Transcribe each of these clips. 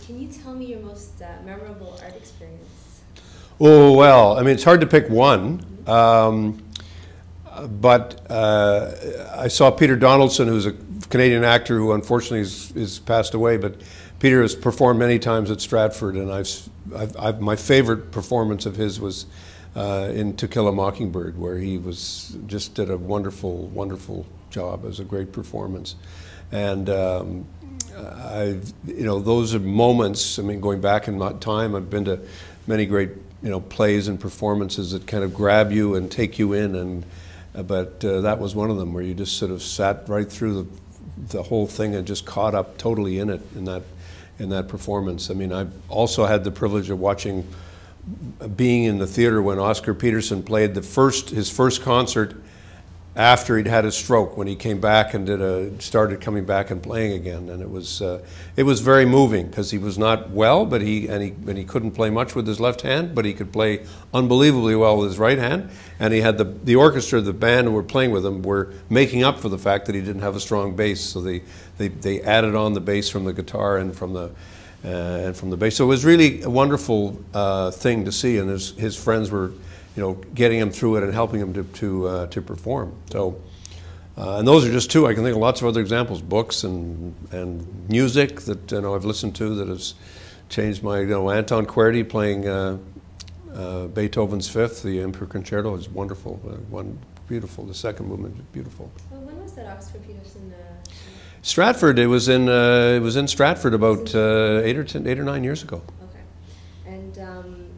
Can you tell me your most memorable art experience? Oh, well, I mean, it's hard to pick one. But I saw Peter Donaldson, who's a Canadian actor who unfortunately is passed away, but Peter has performed many times at Stratford, and my favorite performance of his was in To Kill a Mockingbird, where he just did a wonderful, wonderful job. It was a great performance. And those are moments. I mean, going back in my time, I've been to many great, plays and performances that kind of grab you and take you in. But that was one of them, where you just sort of sat right through the whole thing and just caught up totally in it, in that performance. I mean, I've also had the privilege of being in the theater when Oscar Peterson played his first concert after he'd had a stroke, when he came back and started coming back and playing again. And it was very moving, because he was not well, but he couldn't play much with his left hand, but he could play unbelievably well with his right hand. And he had the orchestra, the band who were playing with him, were making up for the fact that he didn't have a strong bass, so they added on the bass from the guitar and from the bass. So it was really a wonderful thing to see, and his friends were getting him through it and helping him to perform. So, and those are just two. I can think of lots of other examples, books and music that I've listened to that has changed my. Anton Querty playing Beethoven's Fifth, the Emperor Concerto, is wonderful. Beautiful. The second movement is beautiful. Well, when was that Oxford Peterson? Stratford. It was in Stratford about 8 or 9 years ago. Okay. And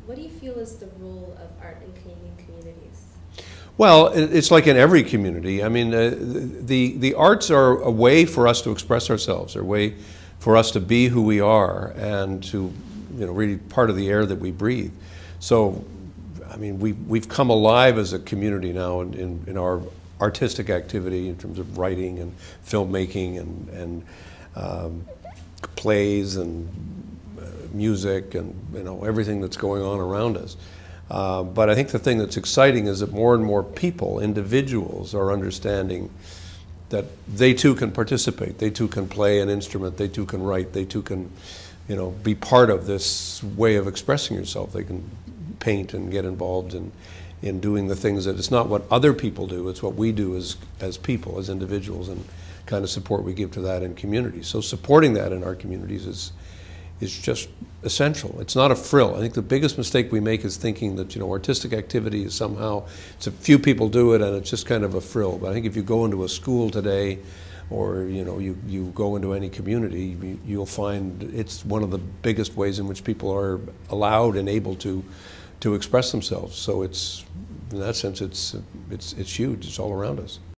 what do you feel is the role of art in Canadian communities? Well, it's like in every community. I mean, the arts are a way for us to express ourselves, a way for us to be who we are, and to, really part of the air that we breathe. So, I mean, we've come alive as a community now in our artistic activity, in terms of writing and filmmaking and plays and music and everything that's going on around us. But I think the thing that's exciting is that more and more people, individuals, are understanding that they too can participate, they too can play an instrument, they too can write, they too can be part of this way of expressing yourself. They can paint and get involved in doing the things that it's not what other people do, it's what we do as people, as individuals, and kind of support we give to that in communities. So supporting that in our communities is just essential. It's not a frill. I think the biggest mistake we make is thinking that artistic activity is somehow, it's a few people do it and it's just kind of a frill. But I think if you go into a school today, or you go into any community, you'll find it's one of the biggest ways in which people are allowed and able to express themselves. So it's, in that sense, it's huge. It's all around us.